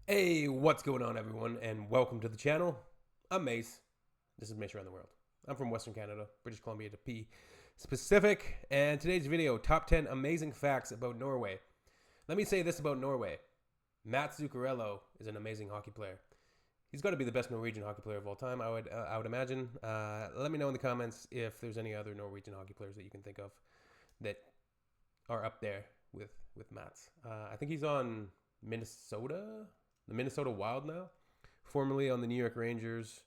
Hey, what's going on, everyone, and welcome to the channel. I'm Mace. This is Mace Around the World. I'm from Western Canada, British Columbia to be specific, and today's video, top 10 amazing facts about Norway. Let me say this about Norway. Mats Zuccarello is an amazing hockey player. He's got to be the best Norwegian hockey player of all time, I would imagine. Let me know in the comments if there's any other Norwegian hockey players that you can think of that are up there with Mats. I think he's on the Minnesota Wild now, formerly on the New York Rangers.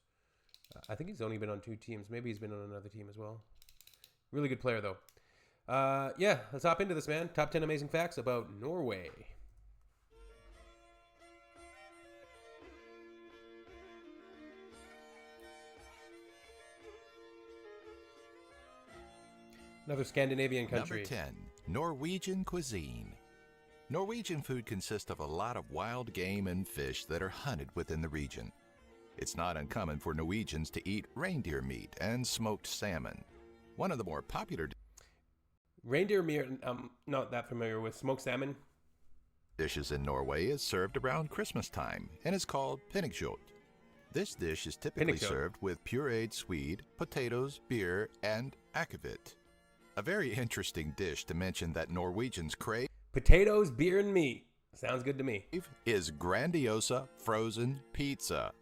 I think he's only been on 2 teams. Maybe he's been on another team as well. Really good player, though. Yeah, let's hop into this, man. Top 10 amazing facts about Norway. Another Scandinavian country. Number 10, Norwegian Cuisine. Norwegian food consists of a lot of wild game and fish that are hunted within the region. It's not uncommon for Norwegians to eat reindeer meat and smoked salmon. One of the more popular Reindeer meat, I'm not that familiar with. Smoked salmon. dishes in Norway is served around Christmas time and is called pinnekjøtt. This dish is typically Pinnekjøtt. served with pureed swede, potatoes, beer, and akevit. A very interesting dish to mention that Norwegians crave Potatoes, beer, and meat. Sounds good to me. is Grandiosa frozen pizza.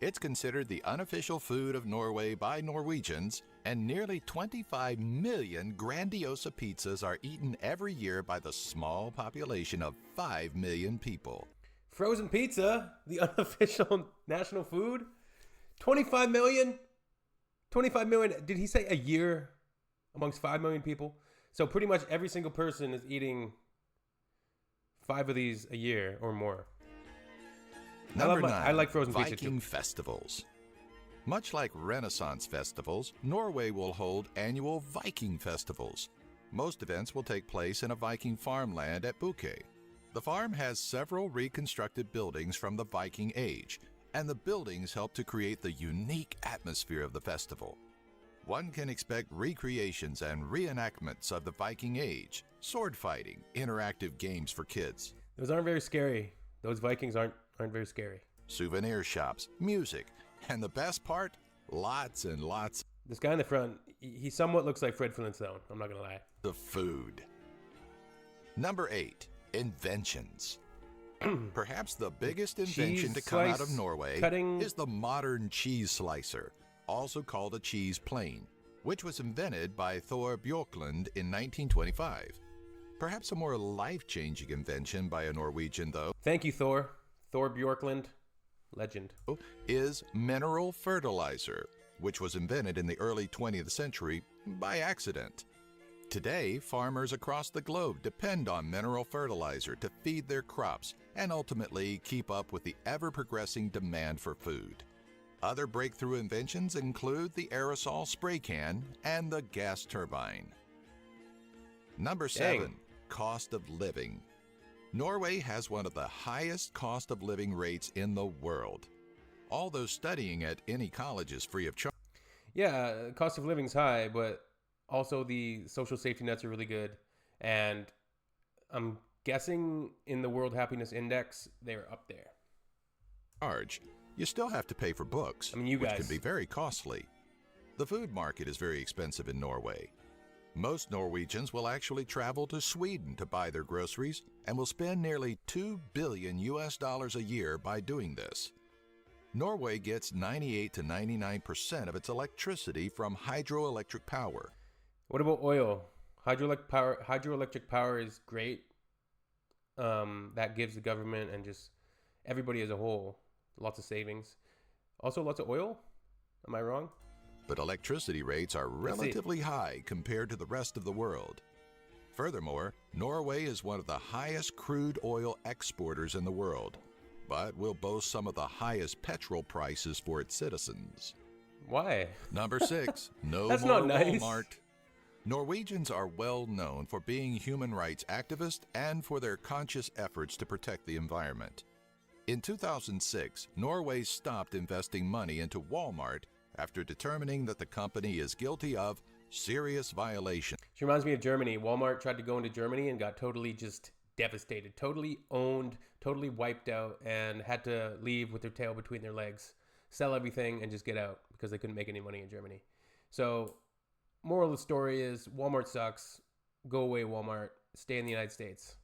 It's considered the unofficial food of Norway by Norwegians, and nearly 25 million Grandiosa pizzas are eaten every year by the small population of 5 million people. Frozen pizza, the unofficial national food. 25 million? 25 million. Did he say a year amongst 5 million people? So pretty much every single person is eating 5 of these a year or more. Number 9, I like frozen pizza Viking too. Festivals. Much like Renaissance festivals, Norway will hold annual Viking Festivals. Most events will take place in a Viking farmland at Bukay. The farm has several reconstructed buildings from the Viking Age, and the buildings help to create the unique atmosphere of the festival. One can expect recreations and reenactments of the Viking Age, sword fighting, interactive games for kids, Those aren't very scary. Those Vikings aren't very scary. souvenir shops, music, and the best part, lots and lots This guy in the front, he somewhat looks like Fred Flintstone. I'm not gonna lie. of food. Number 8, inventions. Perhaps the biggest invention to come out of slice Norway cutting. is the modern cheese slicer, also called a cheese plane, which was invented by Thor Bjorklund in 1925. Perhaps a more life-changing invention by a Norwegian, though, Thank you, Thor. Thor Bjorklund. Legend. is mineral fertilizer, which was invented in the early 20th century by accident. Today, farmers across the globe depend on mineral fertilizer to feed their crops and ultimately keep up with the ever-progressing demand for food. Other breakthrough inventions include the aerosol spray can and the gas turbine. Number 7, Dang. cost of living. Norway has one of the highest cost of living rates in the world. Although studying at any college is free of charge, Yeah, cost of living's high, but also the social safety nets are really good. And I'm guessing in the World Happiness Index, they're up there. you still have to pay for books, I mean, you which guys. can be very costly. The food market is very expensive in Norway. Most Norwegians will actually travel to Sweden to buy their groceries and will spend nearly $2 billion a year by doing this. Norway gets 98 to 99% of its electricity from hydroelectric power. What about oil? Hydroelectric power is great. That gives the government and just everybody as a whole lots of savings. Also, lots of oil. Am I wrong? But electricity rates are Let's see. relatively high compared to the rest of the world. Furthermore, Norway is one of the highest crude oil exporters in the world, but will boast some of the highest petrol prices for its citizens. Why? Number 6, no That's more not nice. Walmart. Norwegians are well known for being human rights activists and for their conscious efforts to protect the environment. In 2006, Norway stopped investing money into Walmart after determining that the company is guilty of serious violation. She reminds me of Germany. Walmart tried to go into Germany and got totally just devastated, totally owned, totally wiped out, and had to leave with their tail between their legs, sell everything, and just get out because they couldn't make any money in Germany. So, moral of the story is Walmart sucks. Go away, Walmart. Stay in the United States.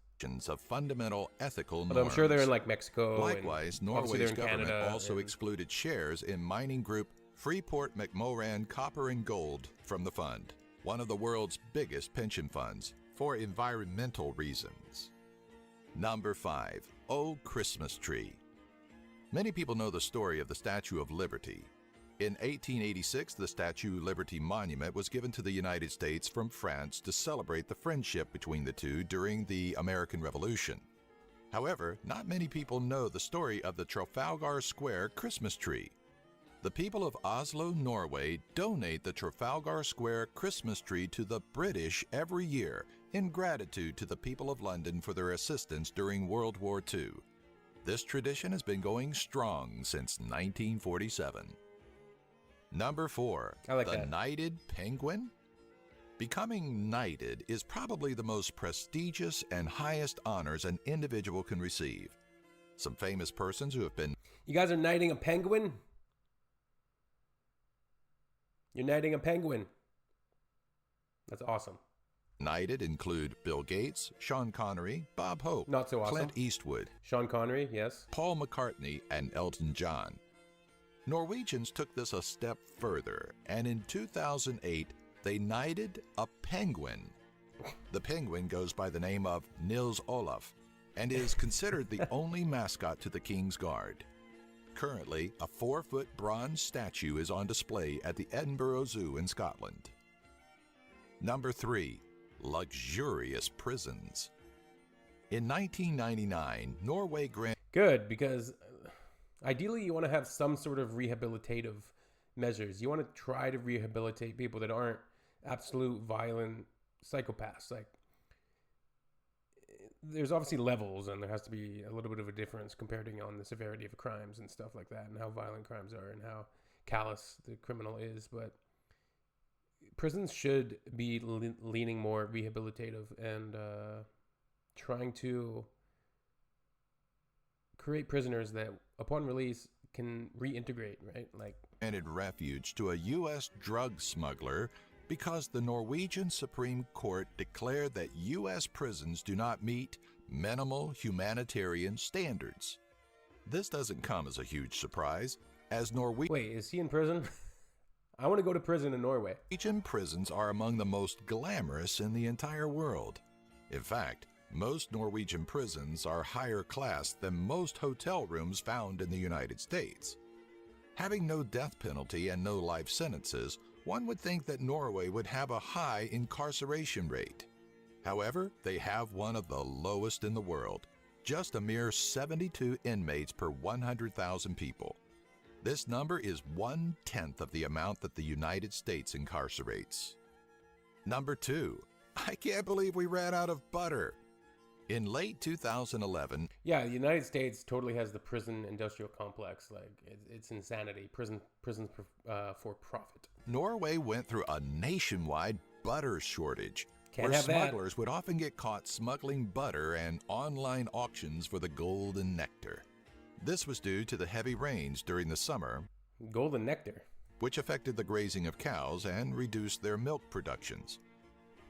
Of fundamental ethical norms. Although I'm sure they're in like Mexico. Likewise, and Norway's government Canada also excluded shares in mining group Freeport-McMoRan Copper and Gold from the fund, one of the world's biggest pension funds, for environmental reasons. Number 5. Oh Christmas Tree. Many people know the story of the Statue of Liberty. In 1886, the Statue of Liberty Monument was given to the United States from France to celebrate the friendship between the two during the American Revolution. However, not many people know the story of the Trafalgar Square Christmas tree. The people of Oslo, Norway, donate the Trafalgar Square Christmas tree to the British every year in gratitude to the people of London for their assistance during World War II. This tradition has been going strong since 1947. Number 4. The Knighted Penguin. Becoming knighted is probably the most prestigious and highest honors an individual can receive. Some famous persons who have been... You guys are knighting a penguin? You're knighting a penguin. That's awesome. Knighted include Bill Gates, Sean Connery, Bob Hope, Not so awesome. Clint Eastwood, Sean Connery, yes. Paul McCartney, and Elton John. Norwegians took this a step further, and in 2008, they knighted a penguin. The penguin goes by the name of Nils Olaf and is considered the only mascot to the King's Guard. Currently, a 4-foot bronze statue is on display at the Edinburgh Zoo in Scotland. Number 3. Luxurious prisons. In 1999, Norway granted... Good, because ideally you want to have some sort of rehabilitative measures. You want to try to rehabilitate people that aren't absolute violent psychopaths. Like, there's obviously levels, and there has to be a little bit of a difference comparing on the severity of crimes and stuff like that, and how violent crimes are and how callous the criminal is. But prisons should be leaning more rehabilitative and trying to create prisoners that, upon release, can reintegrate, right? Like, granted refuge to a U.S. drug smuggler because the Norwegian Supreme Court declared that U.S. prisons do not meet minimal humanitarian standards. This doesn't come as a huge surprise, as Wait, is he in prison? I want to go to prison in Norway. Norwegian prisons are among the most glamorous in the entire world. In fact, most Norwegian prisons are higher class than most hotel rooms found in the United States. Having no death penalty and no life sentences, one would think that Norway would have a high incarceration rate. However, they have one of the lowest in the world, just a mere 72 inmates per 100,000 people. This number is 1/10 of the amount that the United States incarcerates. Number 2. I can't believe we ran out of butter. In late 2011... Yeah, the United States totally has the prison industrial complex. Like, it's insanity. Prisons for profit. Norway went through a nationwide butter shortage, Can't where have smugglers would often get caught smuggling butter and online auctions for the golden nectar. This was due to the heavy rains during the summer, golden nectar, which affected the grazing of cows and reduced their milk productions.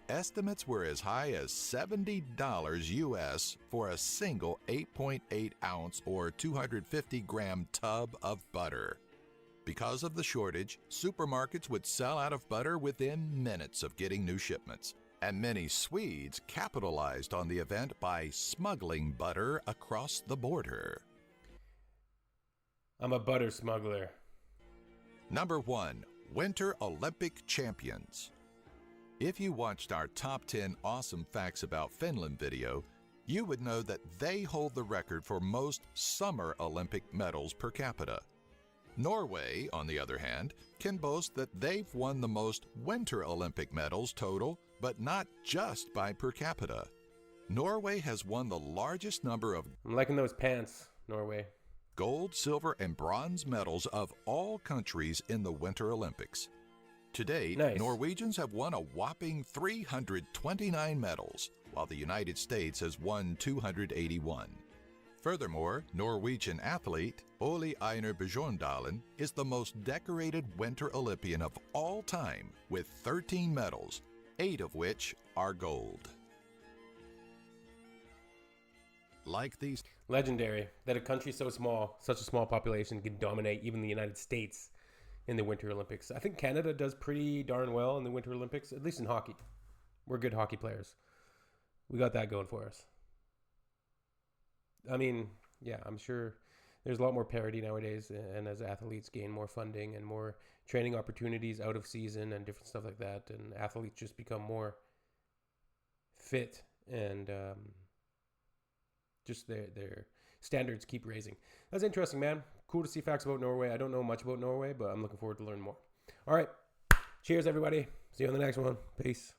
Estimates were as high as $70 US for a single 8.8 ounce or 250 gram tub of butter. Because of the shortage, supermarkets would sell out of butter within minutes of getting new shipments, and many Swedes capitalized on the event by smuggling butter across the border. I'm a butter smuggler. Number 1. Winter Olympic Champions. If you watched our Top 10 Awesome Facts About Finland video, you would know that they hold the record for most Summer Olympic medals per capita. Norway, on the other hand, can boast that they've won the most Winter Olympic medals total, but not just by per capita. Norway has won the largest number of... I'm liking those pants, Norway. ...gold, silver, and bronze medals of all countries in the Winter Olympics. To date, Nice. Norwegians have won a whopping 329 medals, while the United States has won 281. Furthermore, Norwegian athlete Ole Einar Bjørndalen is the most decorated Winter Olympian of all time with 13 medals, 8 of which are gold. Like these. Legendary that a country so small, such a small population, can dominate even the United States in the Winter Olympics. I think Canada does pretty darn well in the Winter Olympics, at least in hockey. We're good hockey players. We got that going for us. I mean, yeah, I'm sure there's a lot more parity nowadays, and as athletes gain more funding and more training opportunities out of season and different stuff like that, and athletes just become more fit, and just their standards keep raising. That's interesting, man. Cool to see facts about Norway. I don't know much about Norway, but I'm looking forward to learn more. All right. Cheers, everybody. See you on the next one. Peace.